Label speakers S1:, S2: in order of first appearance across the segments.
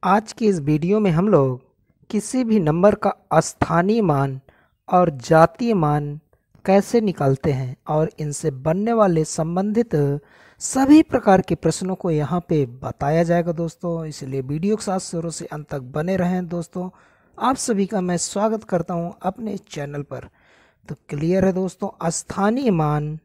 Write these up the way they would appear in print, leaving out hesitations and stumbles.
S1: आज की इस वीडियो में हम लोग किसी भी नंबर का स्थानीय मान और जातीय मान कैसे निकालते हैं और इनसे बनने वाले संबंधित सभी प्रकार के प्रश्नों को यहाँ पे बताया जाएगा दोस्तों। इसलिए वीडियो के साथ शुरू से अंत तक बने रहें दोस्तों। आप सभी का मैं स्वागत करता हूँ अपने चैनल पर। तो क्लियर है दोस्तों, स्थानीय मान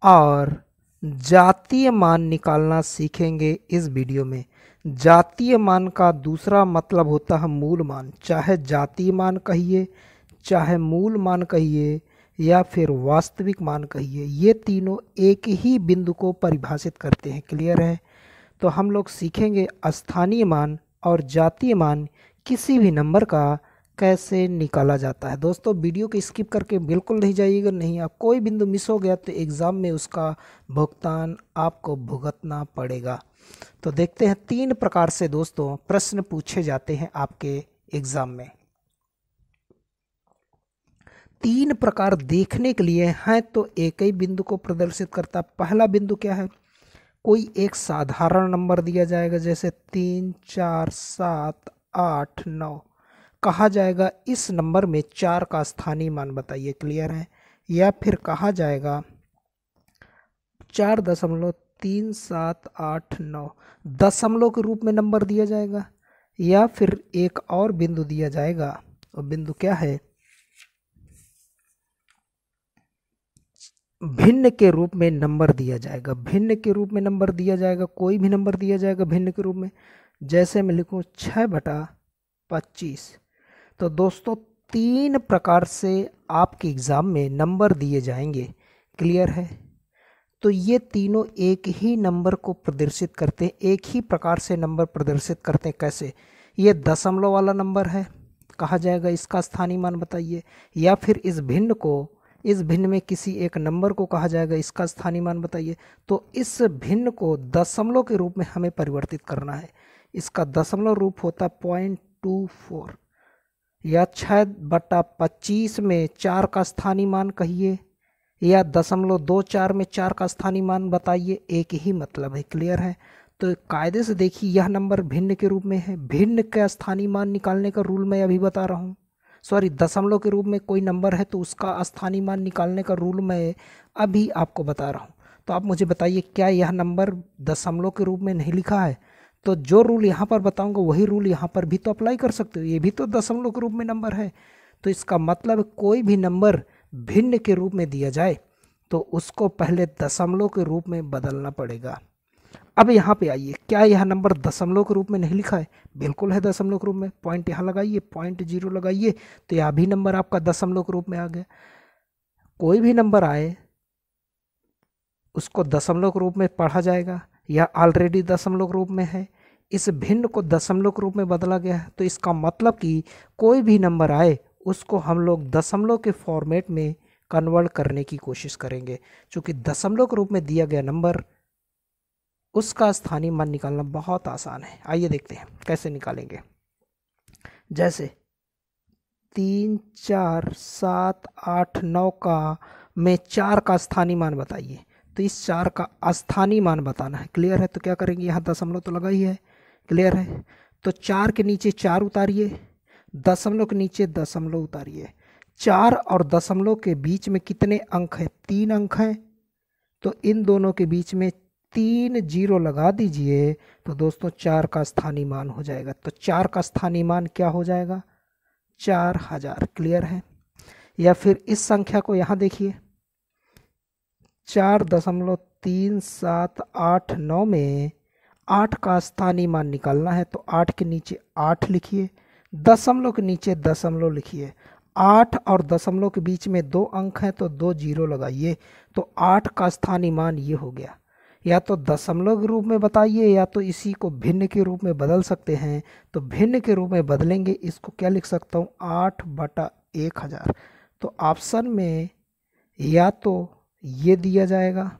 S1: और जातीय मान निकालना सीखेंगे इस वीडियो में। जातीय मान का दूसरा मतलब होता है मूल मान, चाहे जातीय मान कहिए, चाहे मूल मान कहिए या फिर वास्तविक मान कहिए, ये तीनों एक ही बिंदु को परिभाषित करते हैं। क्लियर है? तो हम लोग सीखेंगे स्थानीय मान और जातीय मान किसी भी नंबर का कैसे निकाला जाता है। दोस्तों वीडियो को स्किप करके बिल्कुल नहीं जाइएगा, नहीं आप कोई बिंदु मिस हो गया तो एग्ज़ाम में उसका भुगतान आपको भुगतना पड़ेगा। तो देखते हैं, तीन प्रकार से दोस्तों प्रश्न पूछे जाते हैं आपके एग्ज़ाम में। तीन प्रकार देखने के लिए हैं तो एक ही बिंदु को प्रदर्शित करता। पहला बिंदु क्या है? कोई एक साधारण नंबर दिया जाएगा, जैसे 3, 4, 7, 8, 9। कहा जाएगा इस नंबर में 4 का स्थानीय मान बताइए। क्लियर है? या फिर कहा जाएगा 4.37889 दशमलव के रूप में नंबर दिया जाएगा। या फिर एक और बिंदु दिया जाएगा, और बिंदु क्या है? भिन्न के रूप में नंबर दिया जाएगा। भिन्न के रूप में नंबर दिया जाएगा, कोई भी नंबर दिया जाएगा भिन्न के रूप में। जैसे मैं लिखूं 6/25। तो दोस्तों तीन प्रकार से आपके एग्ज़ाम में नंबर दिए जाएंगे। क्लियर है? तो ये तीनों एक ही नंबर को प्रदर्शित करते हैं, एक ही प्रकार से नंबर प्रदर्शित करते हैं। कैसे? ये दशमलव वाला नंबर है, कहा जाएगा इसका स्थानीय मान बताइए। या फिर इस भिन्न में किसी एक नंबर को कहा जाएगा इसका स्थानीय मान बताइए। तो इस भिन्न को दशमलव के रूप में हमें परिवर्तित करना है। इसका दशमलव रूप होता 0.24। या 6/25 में 4 का स्थानीय मान कहिए, या 0.24 में 4 का स्थानीय मान बताइए, एक ही मतलब है। क्लियर है? तो कायदे से देखिए, यह नंबर भिन्न के रूप में है। भिन्न का स्थानीय मान निकालने का रूल मैं अभी बता रहा हूँ। सॉरी, दशमलव के रूप में कोई नंबर है तो उसका स्थानीय मान निकालने का रूल मैं अभी आपको बता रहा हूँ। तो आप मुझे बताइए, क्या यह नंबर दशमलव के रूप में नहीं लिखा है? तो जो रूल यहाँ पर बताऊँगा वही रूल यहाँ पर भी तो अप्लाई कर सकते हो। ये भी तो दशमलव के रूप में नंबर है। तो इसका मतलब कोई भी नंबर भिन्न के रूप में दिया जाए तो उसको पहले दशमलव के रूप में बदलना पड़ेगा। अब यहाँ पे आइए, क्या यह नंबर दशमलव के रूप में नहीं लिखा है? बिल्कुल है दशमलव के रूप में। पॉइंट यहाँ लगाइए, 0.0 लगाइए, तो यह भी नंबर आपका दशमलव के रूप में आ गया। कोई भी नंबर आए उसको दशमलव के रूप में पढ़ा जाएगा। यह ऑलरेडी दशमलव के रूप में है, इस भिन्न को दशमलव के रूप में बदला गया है। तो इसका मतलब कि कोई भी नंबर आए उसको हम लोग दशमलव के फॉर्मेट में कन्वर्ट करने की कोशिश करेंगे। क्योंकि दशमलव के रूप में दिया गया नंबर, उसका स्थानीय मान निकालना बहुत आसान है। आइए देखते हैं कैसे निकालेंगे। जैसे 3, 4, 7, 8, 9 का में 4 का स्थानीय मान बताइए। तो इस 4 का स्थानीय मान बताना है। क्लियर है? तो क्या करेंगे, यहाँ दशमलव तो लगा ही है। क्लियर है? तो 4 के नीचे 4 उतारिए, दशमलव के नीचे दशमलव उतारिए। 4 और दशमलव के बीच में कितने अंक हैं? 3 अंक हैं। तो इन दोनों के बीच में 3 जीरो लगा दीजिए, तो दोस्तों 4 का स्थानीय मान हो जाएगा। तो 4 का स्थानीय मान क्या हो जाएगा? 4000। क्लियर है? या फिर इस संख्या को यहाँ देखिए, 4.37889 में 8 का स्थानीय मान निकालना है। तो 8 के नीचे 8 लिखिए, दशमलव के नीचे दशमलव लिखिए। 8 और दशमलव के बीच में 2 अंक हैं तो 2 जीरो लगाइए। तो 8 का स्थानीय मान ये हो गया। या तो दशमलव के रूप में बताइए या तो इसी को भिन्न के रूप में बदल सकते हैं। तो भिन्न के रूप में बदलेंगे, इसको क्या लिख सकता हूँ? 8/1000। तो ऑप्शन में या तो ये दिया जाएगा,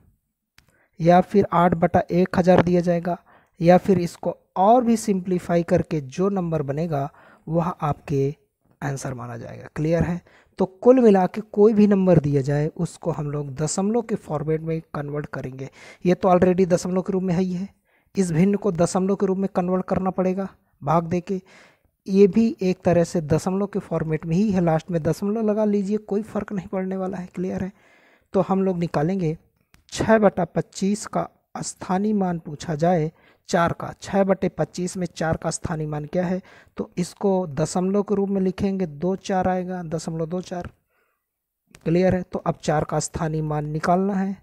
S1: या फिर 8/1000 दिया जाएगा, या फिर इसको और भी सिंप्लीफाई करके जो नंबर बनेगा वह आपके आंसर माना जाएगा। क्लियर है? तो कुल मिला के कोई भी नंबर दिया जाए उसको हम लोग दशमलव के फॉर्मेट में कन्वर्ट करेंगे। ये तो ऑलरेडी दशमलव के रूप में है ही है, इस भिन्न को दशमलव के रूप में कन्वर्ट करना पड़ेगा भाग दे के। ये भी एक तरह से दशमलव के फॉर्मेट में ही है, लास्ट में दशमलव लगा लीजिए, कोई फ़र्क नहीं पड़ने वाला है। क्लियर है? तो हम लोग निकालेंगे 6/25 का स्थानीय मान पूछा जाए 4 का। 6/25 में 4 का स्थानीय मान क्या है? तो इसको दशमलव के रूप में लिखेंगे, 2 4 आएगा, 0.24। क्लियर है? तो अब 4 का स्थानीय मान निकालना है,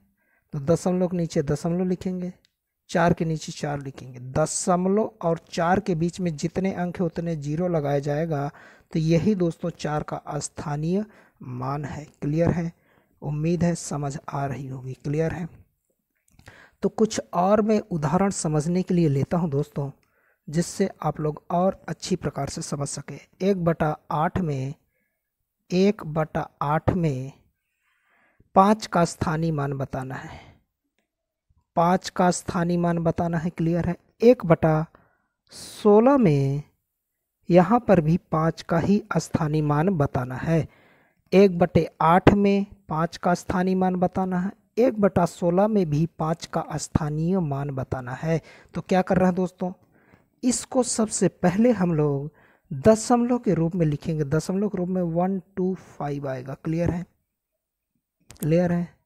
S1: तो दशमलव के नीचे दशमलव लिखेंगे, 4 के नीचे 4 लिखेंगे। दशमलव और 4 के बीच में जितने अंक है उतने जीरो लगाया जाएगा। तो यही दोस्तों 4 का स्थानीय मान है। क्लियर है? उम्मीद है समझ आ रही होगी। क्लियर है? तो कुछ और मैं उदाहरण समझने के लिए लेता हूं दोस्तों, जिससे आप लोग और अच्छी प्रकार से समझ सके। 1/8 में 5 का स्थानीय मान बताना है। 5 का स्थानीय मान बताना है। क्लियर है? 1/16 में यहाँ पर भी 5 का ही स्थानीय मान बताना है। 1/8 में 5 का स्थानीय मान बताना है। 1/16 में भी 5 का स्थानीय मान बताना है। तो क्या कर रहे हैं दोस्तों, इसको सबसे पहले हम लोग दशमलव के रूप में लिखेंगे। दशमलव के रूप में 125 आएगा। क्लियर है? क्लियर है?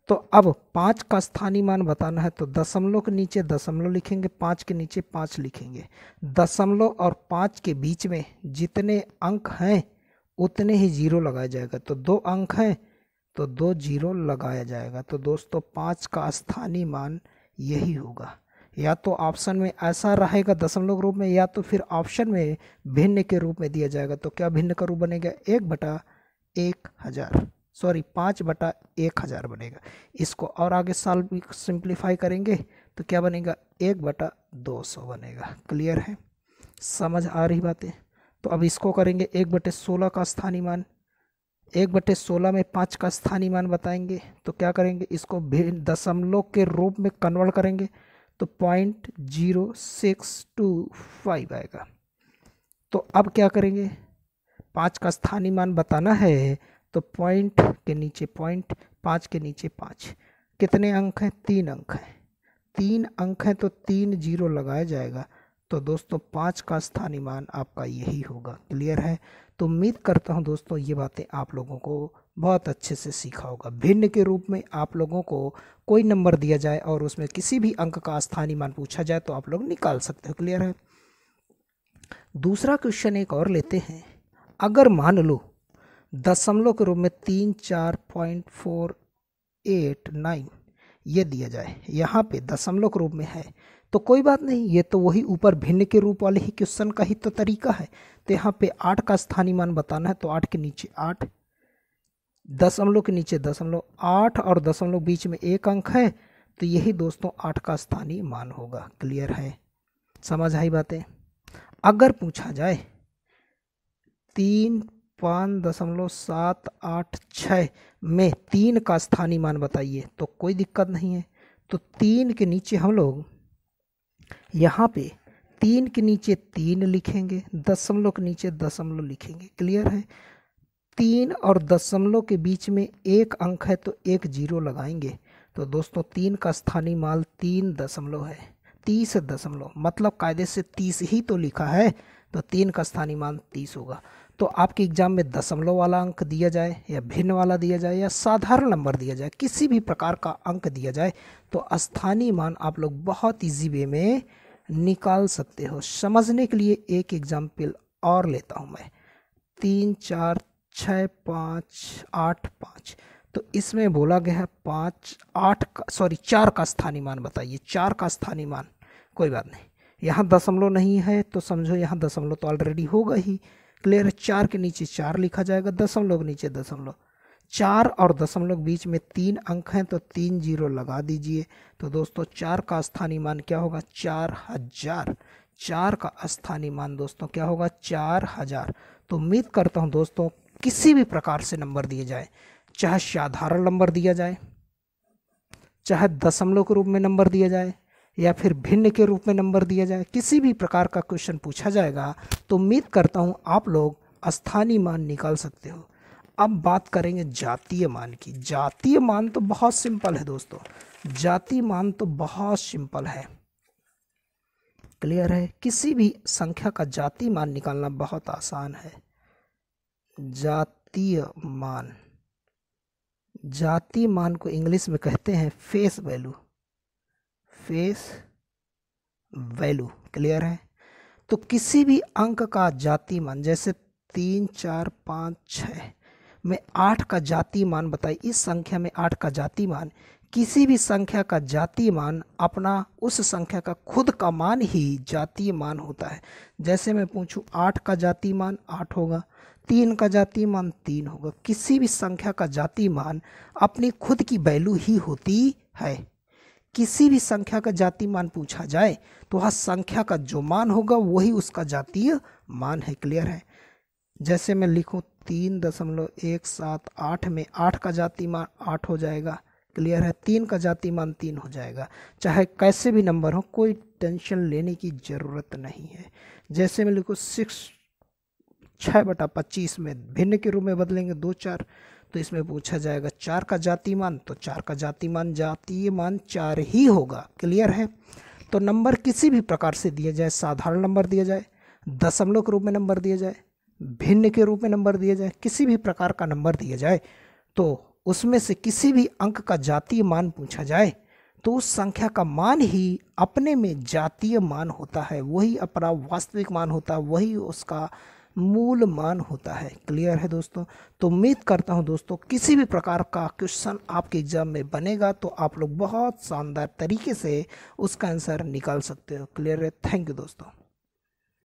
S1: तो अब 5 का स्थानीय मान बताना है, तो दशमलव के नीचे दशमलव लिखेंगे, 5 के नीचे 5 लिखेंगे। दशमलव और 5 के बीच में जितने अंक हैं उतने ही जीरो लगाया जाएगा। तो 2 अंक हैं तो 2 जीरो लगाया जाएगा। तो दोस्तों 5 का स्थानीय मान यही होगा। या तो ऑप्शन में ऐसा रहेगा दशमलव के रूप में, या तो फिर ऑप्शन में भिन्न के रूप में दिया जाएगा। तो क्या भिन्न का रूप बनेगा? 1/1000, सॉरी 5/1000 बनेगा। इसको और आगे सिंप्लीफाई करेंगे तो क्या बनेगा? 1/200 बनेगा। क्लियर है? समझ आ रही बातें? तो अब इसको करेंगे 1/16 का स्थानीय मान। 1/16 में 5 का स्थानीय मान बताएंगे, तो क्या करेंगे? इसको दशमलव के रूप में कन्वर्ट करेंगे, तो 0.0625 आएगा। तो अब क्या करेंगे? 5 का स्थानीय मान बताना है, तो पॉइंट के नीचे पॉइंट, 5 के नीचे 5। कितने अंक हैं? 3 अंक हैं। 3 अंक हैं तो 3 जीरो लगाया जाएगा। तो दोस्तों 5 का स्थानीय मान आपका यही होगा। क्लियर है? तो उम्मीद करता हूं दोस्तों ये बातें आप लोगों को बहुत अच्छे से सीखा होगा। भिन्न के रूप में आप लोगों को कोई नंबर दिया जाए और उसमें किसी भी अंक का स्थानीय मान पूछा जाए तो आप लोग निकाल सकते हो। क्लियर है? दूसरा क्वेश्चन एक और लेते हैं। अगर मान लो दशमलव के रूप में 34.489 ये दिया जाए, यहाँ पे दशमलव के रूप में है, तो कोई बात नहीं, ये तो वही ऊपर भिन्न के रूप वाले ही क्वेश्चन का ही तो तरीका है। तो यहाँ पे 8 का स्थानीय मान बताना है, तो 8 के नीचे 8, दशमलव के नीचे दशमलव, 8 और दशमलव बीच में 1 अंक है, तो यही दोस्तों 8 का स्थानीय मान होगा। क्लियर है? समझ आई बातें? अगर पूछा जाए 5.786 में 3 का स्थानीय मान बताइए, तो कोई दिक्कत नहीं है। तो 3 के नीचे हम लोग यहाँ पे 3 के नीचे 3 लिखेंगे, दशमलव के नीचे दशमलव लिखेंगे। क्लियर है? 3 और दशमलव के बीच में 1 अंक है तो 1 जीरो लगाएंगे। तो दोस्तों 3 का स्थानीय मान 3 दशमलव है, 30 दशमलव, मतलब कायदे से 30 ही तो लिखा है, तो 3 का स्थानीय मान 30 होगा। तो आपके एग्जाम में दशमलव वाला अंक दिया जाए या भिन्न वाला दिया जाए या साधारण नंबर दिया जाए, किसी भी प्रकार का अंक दिया जाए, तो स्थानीय मान आप लोग बहुत ईजी वे में निकाल सकते हो। समझने के लिए एक एग्जाम्पल और लेता हूँ मैं। 3 4 6 5 8 5, तो इसमें बोला गया है 4 का स्थानीय मान बताइए। 4 का स्थानीय मान, कोई बात नहीं, यहाँ दशमलव नहीं है तो समझो यहाँ दशमलव तो ऑलरेडी होगा ही। क्लियर है? 4 के नीचे 4 लिखा जाएगा, दशमलव के नीचे दशमलव। 4 और दशमलव के बीच में 3 अंक हैं तो 3 जीरो लगा दीजिए। तो दोस्तों 4 का स्थानीय मान क्या होगा? 4000। 4 का स्थानीय मान दोस्तों क्या होगा? 4000। तो उम्मीद करता हूँ दोस्तों किसी भी प्रकार से नंबर दिए जाए, चाहे साधारण नंबर दिया जाए, चाहे दशमलव के रूप में नंबर दिया जाए, या फिर भिन्न के रूप में नंबर दिया जाए, किसी भी प्रकार का क्वेश्चन पूछा जाएगा तो उम्मीद करता हूँ आप लोग स्थानीय मान निकाल सकते हो। अब बात करेंगे जातीय मान की। जातीय मान तो बहुत सिंपल है दोस्तों, जातीय मान तो बहुत सिंपल है। क्लियर है। किसी भी संख्या का जातीय मान निकालना बहुत आसान है। जातीय मान, जातीय मान को इंग्लिश में कहते हैं face value, face value. Clear है। तो किसी भी अंक का जातीय मान, जैसे 3, 4, 5, 6 में 8 का जातीय मान बताइए। इस संख्या में 8 का जातीय मान, किसी भी संख्या का जातीय मान अपना उस संख्या का खुद का मान ही जातीय मान होता है। जैसे मैं पूछूं 8 का जातीय मान 8 होगा, 3 का जातीय मान 3 होगा। किसी भी संख्या का जातीय मान अपनी खुद की वैल्यू ही होती है। किसी भी संख्या का जातीय मान पूछा जाए तो वह संख्या का जो मान होगा वही उसका जातीय मान है। क्लियर है। जैसे मैं लिखूं 3.178 में 8 का जातीय मान 8 हो जाएगा। क्लियर है। 3 का जातीय मान 3 हो जाएगा। चाहे कैसे भी नंबर हो, कोई टेंशन लेने की जरूरत नहीं है। जैसे मैं लिखूं 6/25 में भिन्न के रूप में बदलेंगे 2, 4, तो इसमें पूछा जाएगा 4 का जातीय मान, तो 4 का जातीय मान 4 ही होगा। क्लियर है। तो नंबर किसी भी प्रकार से दिया जाए, साधारण नंबर दिया जाए, दशमलव के रूप में नंबर दिया जाए, भिन्न के रूप में नंबर दिया जाए, किसी भी प्रकार का नंबर दिया जाए, तो उसमें से किसी भी अंक का जातीय मान पूछा जाए तो उस संख्या का मान ही अपने में जातीय मान होता है, वही अपना वास्तविक मान होता है, वही उसका मूल मान होता है। क्लियर है दोस्तों। तो उम्मीद करता हूं दोस्तों किसी भी प्रकार का क्वेश्चन आपके एग्जाम में बनेगा तो आप लोग बहुत शानदार तरीके से उसका आंसर निकाल सकते हो। क्लियर है। थैंक यू दोस्तों।